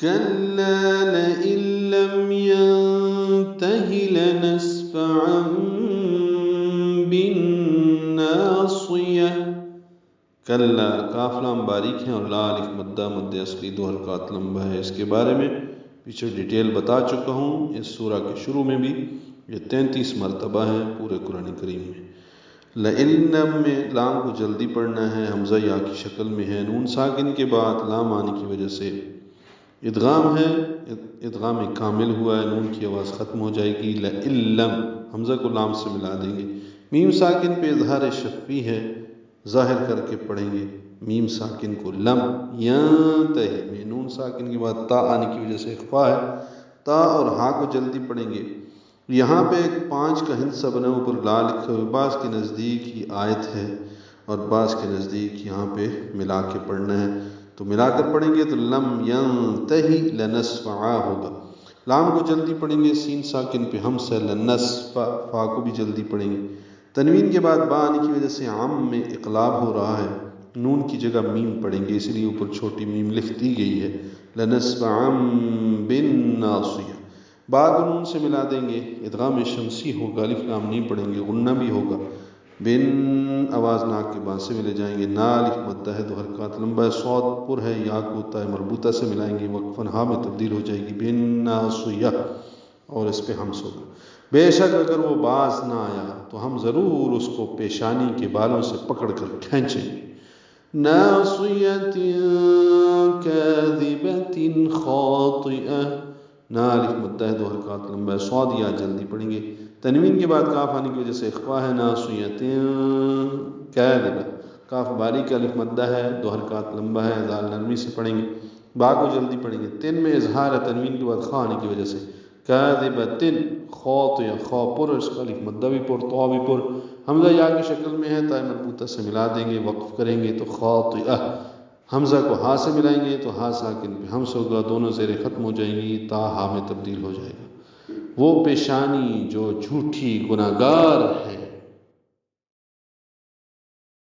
كلا لئن لم ينته لنسفعا بالناصية. کلا کاف لام باریک ہیں اور لا الف مدہ مد اصلی 2 حرکات لمبا ہے. اس کے بارے میں پیچھے ڈیٹیل بتا چکا ہوں. اس سورہ کے شروع میں بھی یہ 33 مرتبہ ہیں پورے قرآن کریم میں. لَإِلَّمْ میں لام کو جلدی پڑھنا ہے، حمزہ یا کی شکل میں ہے، نون ساکن کے بعد لام آنے کی وجہ سے ادغام ہے، ادغام کامل ہوا ہے، نون کی آواز ختم ہو جائے گی. لَإِلَّمْ حمزہ کو لام سے ملا دیں گے. میم ساکن پہ اظہار شفوی ہے، ظاہر کر کے پڑھیں گے میم ساکن کو. لم ینتہی میں نون ساکن کے بعد تا آنے کی وجہ سے اخفا ہے، تا اور ہا کو جلدی پڑھیں گے. یہاں پہ 5 کا ہندسہ بنا اوپر لا لکھا ہوئے، بعض کے نزدیک یہ آیت ہے اور بعض کے نزدیک یہاں پہ ملا کے پڑھنا ہے. تو ملا کر پڑھیں گے تو لم ینتہی لنسفعا ہوگا. لام کو جلدی پڑھیں گے، سین ساکن پہ ہمس ہے، لنسفع فا کو بھی جلدی پڑھیں گے. تنوین کے بعد با آنے کی وجہ سے عام میں اقلاب ہو رہا ہے، نون کی جگہ میم پڑھیں گے، اس لیے اوپر چھوٹی میم لکھ دی گئی ہے. لنسفعا بالناصیہ با کو نون سے ملا دیں گے، ادغام شمسی ہوگا، الف لام نہیں پڑھیں گے، غنہ بھی ہوگا. بن آواز ناک کے بعد سے ملے جائیں گے. نا الف مدہ ہے 2 حرکات لمبا ہے، صاد پر ہے، یا کو تا ہے مربوطہ سے ملائیں گے، وقفاً ہا میں تبدیل ہو جائے گی. بن ناصیہ اور اس پہ ہمس ہوگا. بے شک اگر وہ باز نہ آیا تو ہم ضرور اس کو پیشانی کے بالوں سے پکڑ کر کھینچیں گے. ناصیۃ کاذبۃ خاطئہ نا الف مدہ ہے 2 حرکات لمبا ہے، صاد یا جلدی پڑھیں گے. تنوین کے بعد کاف آنے کی وجہ سے اخفا ہے. ناصیۃ کاذبہ کاف باریک الف مدہ ہے 2 حرکات لمبا ہے، ذال نرمی سے پڑھیں گے، با کو جلدی پڑھیں گے. تن میں اظہار ہے، تنوین کے بعد خا آنے کی وجہ سے. کاذبۃ خاطئہ خا پر، اس کا الف مدہ بھی پر، طا بھی پر، حمزہ یا کی شکل میں ہے، تا مربوطہ سے ملا دیں گے، وقف کریں گے تو خاطئہ. حمزہ کو ہا سے ملائیں گے تو ہا ساکن پہ ہمس ہوگا، دونوں زیریں ختم ہو جائیں گی، تا ہا میں تبدیل ہو جائے گا. وہ پیشانی جو جھوٹی گناہگار ہے.